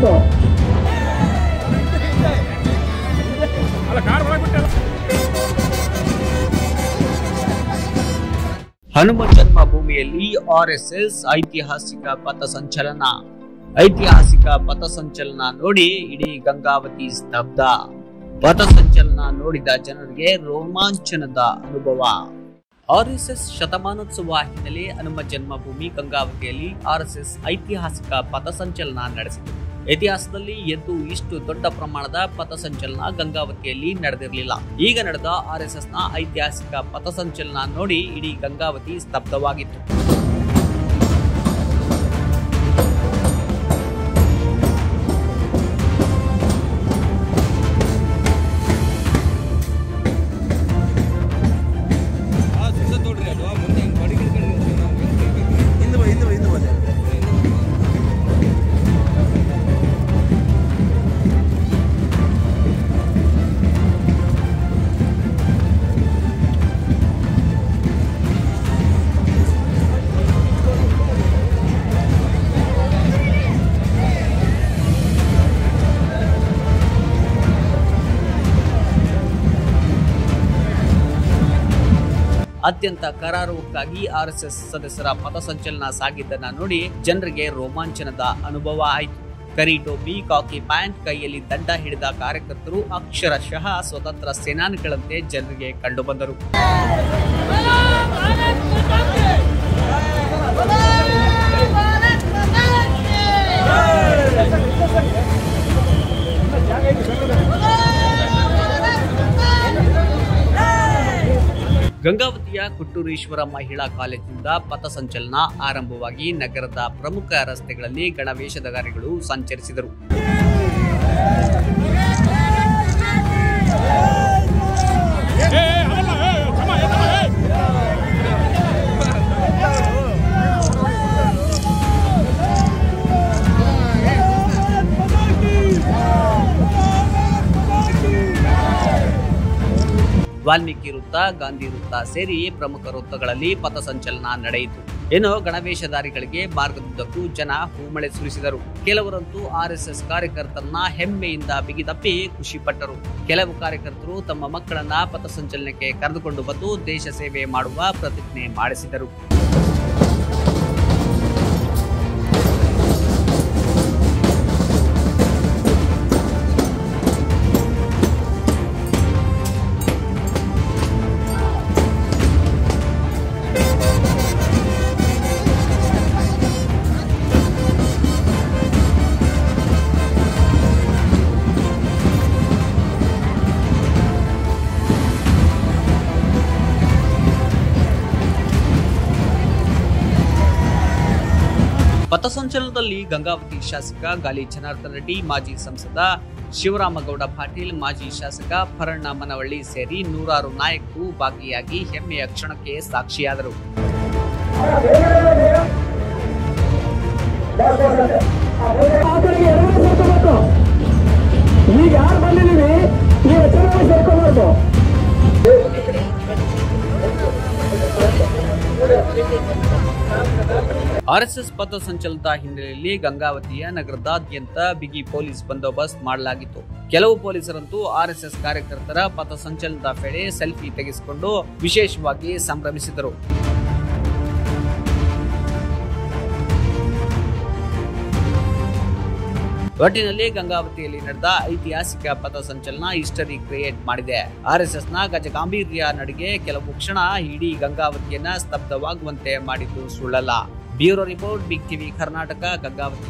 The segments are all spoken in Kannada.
ಹನುಮ ಜನ್ಮಭೂಮಿಯಲ್ಲಿ ಆರ್ಎಸ್ಎಸ್ ಐತಿಹಾಸಿಕ ಪಥಸಂಚಲನ. ಐತಿಹಾಸಿಕ ಪಥಸಂಚಲನ ನೋಡಿ ಇಡೀ ಗಂಗಾವತಿ ಸ್ತಬ್ಧ. ಪಥಸಂಚಲನ ನೋಡಿದ ಜನರಿಗೆ ರೋಮಾಂಚನದ ಅನುಭವ. ಆರ್ಎಸ್ಎಸ್ ಶತಮಾನೋತ್ಸವ ಹಿನ್ನೆಲೆ ಹನುಮ ಜನ್ಮಭೂಮಿ ಗಂಗಾವತಿಯಲ್ಲಿ ಆರ್ಎಸ್ಎಸ್ ಐತಿಹಾಸಿಕ ಪಥಸಂಚಲನ ನಡೆಸಿತು. ಇತಿಹಾಸದಲ್ಲಿ ಎಂದು ಇಷ್ಟು ದೊಡ್ಡ ಪ್ರಮಾಣದ ಪಥಸಂಚಲನ ಗಂಗಾವತಿಯಲ್ಲಿ ನಡೆದಿರಲಿಲ್ಲ. ಈಗ ನಡೆದ ಆರ್ಎಸ್ಎಸ್ನ ಐತಿಹಾಸಿಕ ಪಥಸಂಚಲನ ನೋಡಿ ಇಡೀ ಗಂಗಾವತಿ ಸ್ತಬ್ಧವಾಗಿತ್ತು. ಅತ್ಯಂತ ಕರಾರುವಕ್ಕಾಗಿ ಆರ್ಎಸ್ಎಸ್ ಸದಸ್ಯರ ಪಥಸಂಚಲನ ಸಾಗಿದ್ದನ್ನ ನೋಡಿ ಜನರಿಗೆ ರೋಮಾಂಚನದ ಅನುಭವ ಆಯಿತು. ಕರಿ ಟೋಪಿ, ಕಾಕಿ ಪ್ಯಾಂಟ್, ಕೈಯಲ್ಲಿ ದಂಡ ಹಿಡಿದ ಕಾರ್ಯಕರ್ತರು ಅಕ್ಷರಶಃ ಸ್ವತಂತ್ರ ಸೇನಾನಿಗಳಂತೆ ಜನರಿಗೆ ಕಂಡುಬಂದರು. ಗಂಗಾವತಿಯ ಕುಟ್ಟೂರೇಶ್ವರ ಮಹಿಳಾ ಕಾಲೇಜಿನಿಂದ ಪಥಸಂಚಲನ ಆರಂಭವಾಗಿ ನಗರದ ಪ್ರಮುಖ ರಸ್ತೆಗಳಲ್ಲಿ ಗಣವೇಷಧಾರಿಗಳು ಸಂಚರಿಸಿದರು. ವಾಲ್ಮೀಕಿ ವೃತ್ತ, ಗಾಂಧಿ ವೃತ್ತ ಸೇರಿ ಪ್ರಮುಖ ವೃತ್ತಗಳಲ್ಲಿ ಪಥಸಂಚಲನ ನಡೆಯಿತು. ಇನ್ನು ಗಣವೇಷಧಾರಿಗಳಿಗೆ ಮಾರ್ಗದುದ್ದಕ್ಕೂ ಜನ ಹೂಮಳೆ ಸುರಿಸಿದರು. ಕೆಲವರಂತೂ ಆರ್ಎಸ್ಎಸ್ ಕಾರ್ಯಕರ್ತರನ್ನ ಹೆಮ್ಮೆಯಿಂದ ಬಿಗಿದಪ್ಪಿ ಖುಷಿಪಟ್ಟರು. ಕೆಲವು ಕಾರ್ಯಕರ್ತರು ತಮ್ಮ ಮಕ್ಕಳನ್ನ ಪಥಸಂಚಲನಕ್ಕೆ ಕರೆದುಕೊಂಡು ಬಂದು ದೇಶ ಸೇವೆ ಮಾಡುವ ಪ್ರತಿಜ್ಞೆ ಮಾಡಿಸಿದರು. ಪಥಸಂಚಲನದಲ್ಲಿ ಗಂಗಾವತಿ ಶಾಸಕ ಗಾಲಿ ಜನಾರ್ದನ ರೆಡ್ಡಿ, ಮಾಜಿ ಸಂಸದ ಶಿವರಾಮಗೌಡ ಪಾಟೀಲ್, ಮಾಜಿ ಶಾಸಕ ಫರಣ್ಣ ಮನವಳ್ಳಿ ಸೇರಿ ನೂರಾರು ನಾಯಕರು ಭಾಗಿಯಾಗಿ ಹೆಮ್ಮೆಯ ಕ್ಷಣಕ್ಕೆ ಸಾಕ್ಷಿಯಾದರು. ಆರ್ಎಸ್ಎಸ್ ಪಥಸಂಚಲನದ ಹಿನ್ನೆಲೆಯಲ್ಲಿ ಗಂಗಾವತಿಯ ನಗರದಾದ್ಯಂತ ಬಿಗಿ ಪೊಲೀಸ್ ಬಂದೋಬಸ್ತ್ ಮಾಡಲಾಗಿತ್ತು. ಕೆಲವು ಪೊಲೀಸರಂತೂ ಆರ್ಎಸ್ಎಸ್ ಕಾರ್ಯಕರ್ತರ ಪಥಸಂಚಲನದ ವೇಳೆ ಸೆಲ್ಫಿ ತೆಗೆಸಿಕೊಂಡು ವಿಶೇಷವಾಗಿ ಸಂಭ್ರಮಿಸಿದರು. ಒಟ್ಟಿನಲ್ಲಿ ಗಂಗಾವತಿಯಲ್ಲಿ ನಡೆದ ಐತಿಹಾಸಿಕ ಪಥಸಂಚಲನ ಹಿಸ್ಟರಿ ಕ್ರಿಯೇಟ್ ಮಾಡಿದೆ. ಆರ್ಎಸ್ಎಸ್ನ ಗಜಗಾಂಭೀರ್ಯ ನಡಿಗೆ ಕೆಲವು ಕ್ಷಣ ಇಡೀ ಗಂಗಾವತಿಯನ್ನ ಸ್ತಬ್ಧವಾಗುವಂತೆ ಮಾಡಿದ್ದು ಸುಳ್ಳಲ್ಲ. Bureau report, big TV Karnataka, Gangavati.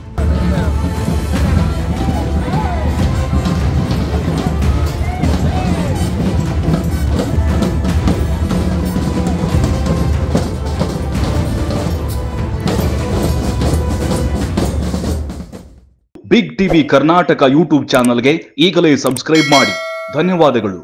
Big TV Karnataka YouTube ಚಾನಲ್ಗೆ ಈಗಲೇ ಸಬ್ಸ್ಕ್ರೈಬ್ ಮಾಡಿ. ಧನ್ಯವಾದಗಳು.